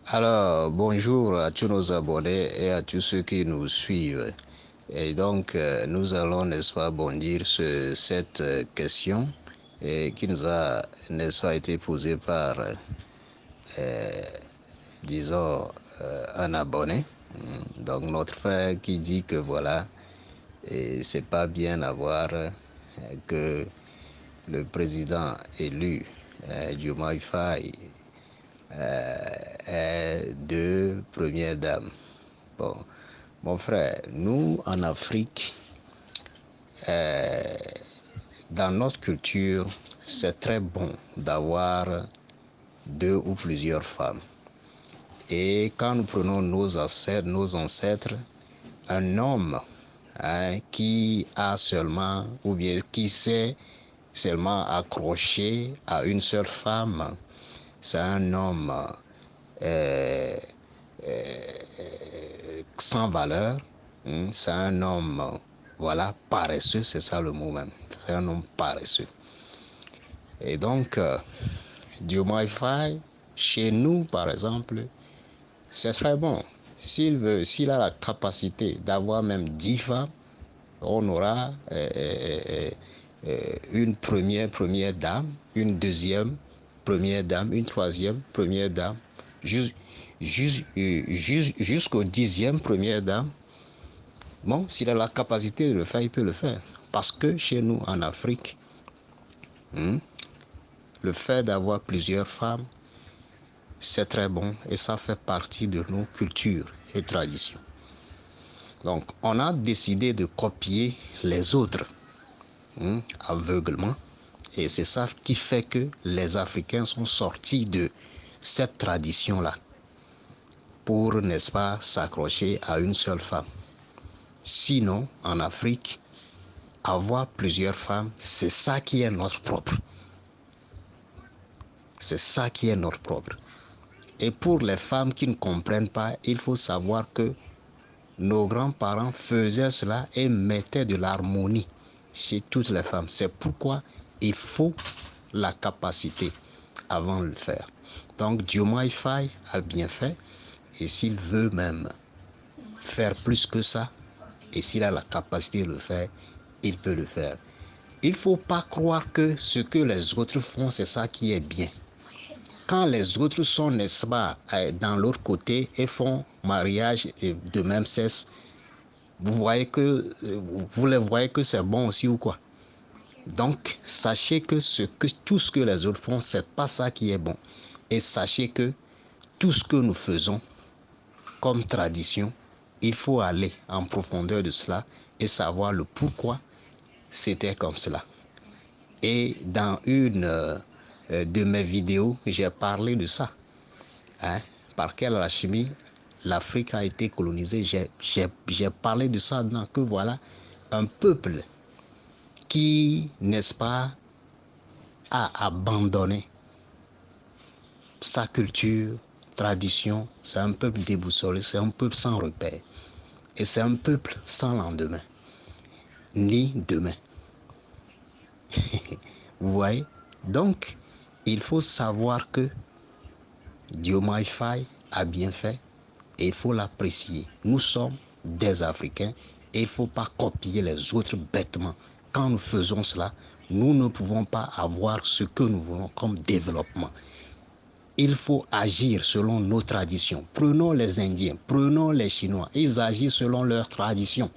Alors, bonjour à tous nos abonnés et à tous ceux qui nous suivent. Et donc, nous allons, n'est-ce pas, bondir sur cette question qui nous a, n'est-ce pas, été posée par, euh, disons, un abonné. Donc, notre frère qui dit que voilà, et c'est pas bien d'avoir que le président élu, Diomaye Faye, deux premières dames. Bon, mon frère, nous en Afrique, euh, dans notre culture, c'est très bon d'avoir deux ou plusieurs femmes. Et quand nous prenons nos ancêtres, un homme qui a seulement, ou bien qui s'est seulement accroché à une seule femme, c'est un homme euh, sans valeur. C'est un homme, voilà, paresseux, c'est ça le mot même. C'est un homme paresseux. Et donc, Diomaye Faye, chez nous, par exemple, c'est très bon. S'il a la capacité d'avoir même 10 femmes, on aura une première dame, une deuxième première dame, une troisième première dame, jusqu'au 10e première dame. Bon, s'il a la capacité de le faire, il peut le faire. Parce que chez nous, en Afrique, le fait d'avoir plusieurs femmes, c'est très bon et ça fait partie de nos cultures et traditions. Donc, on a décidé de copier les autres aveuglement. Et c'est ça qui fait que les Africains sont sortis de cette tradition-là pour, n'est-ce pas, s'accrocher à une seule femme. Sinon, en Afrique, avoir plusieurs femmes, c'est ça qui est notre propre. C'est ça qui est notre propre. Et pour les femmes qui ne comprennent pas, il faut savoir que nos grands-parents faisaient cela et mettaient de l'harmonie chez toutes les femmes. C'est pourquoi il faut la capacité avant de le faire. Donc Diomaye Faye a bien fait, et s'il veut même faire plus que ça, et s'il a la capacité de le faire, il peut le faire. Il ne faut pas croire que ce que les autres font, c'est ça qui est bien. Quand les autres sont, n'est-ce pas, dans l'autre côté et font mariage de même sexe, vous les voyez que c'est bon aussi ou quoi. Donc, sachez que tout ce que les autres font, c'est pas ça qui est bon. Et sachez que tout ce que nous faisons comme tradition, il faut aller en profondeur de cela et savoir le pourquoi c'était comme cela. Et dans une de mes vidéos, j'ai parlé de ça. Par quelle alchimie l'Afrique a été colonisée. J'ai parlé de ça, donc que voilà, un peuple qui, n'est-ce pas, a abandonné sa culture, tradition. C'est un peuple déboussolé, c'est un peuple sans repère. Et c'est un peuple sans lendemain, ni demain. Vous voyez? Donc, il faut savoir que Diomaye Faye a bien fait et il faut l'apprécier. Nous sommes des Africains et il ne faut pas copier les autres bêtement. Quand nous faisons cela, nous ne pouvons pas avoir ce que nous voulons comme développement. Il faut agir selon nos traditions. Prenons les Indiens, prenons les Chinois. Ils agissent selon leurs traditions.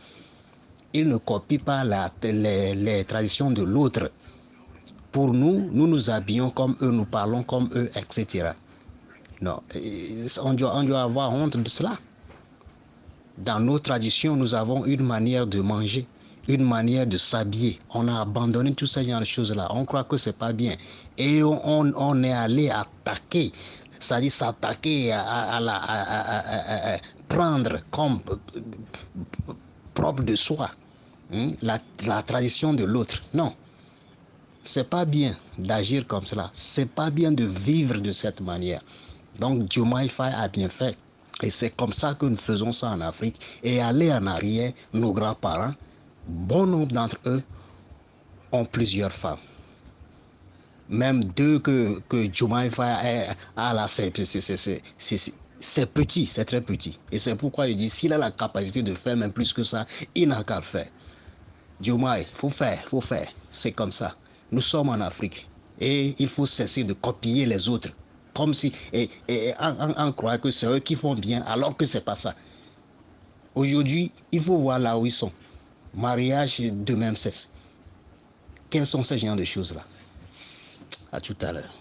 Ils ne copient pas les traditions de l'autre. Pour nous, nous nous habillons comme eux, nous parlons comme eux, etc. Non, on doit avoir honte de cela. Dans nos traditions, nous avons une manière de manger, une manière de s'habiller. On a abandonné tout ce genre de choses-là. On croit que c'est pas bien. Et on est allé attaquer, c'est-à-dire s'attaquer à prendre comme propre de soi la tradition de l'autre. Non, c'est pas bien d'agir comme cela. C'est pas bien de vivre de cette manière. Donc Diomaye Faye a bien fait. Et c'est comme ça que nous faisons ça en Afrique. Et aller en arrière, nos grands-parents, bon nombre d'entre eux ont plusieurs femmes. Même deux que Diomaye Faye a là, c'est petit, c'est très petit. Et c'est pourquoi je dis, s'il a la capacité de faire même plus que ça, il n'a qu'à le faire. Diomaye, faut faire. C'est comme ça. Nous sommes en Afrique et il faut cesser de copier les autres. Comme si, et en croyant que c'est eux qui font bien, alors que c'est pas ça. Aujourd'hui, il faut voir là où ils sont. Mariage de même sexe. Quels sont ces genres de choses-là? À tout à l'heure.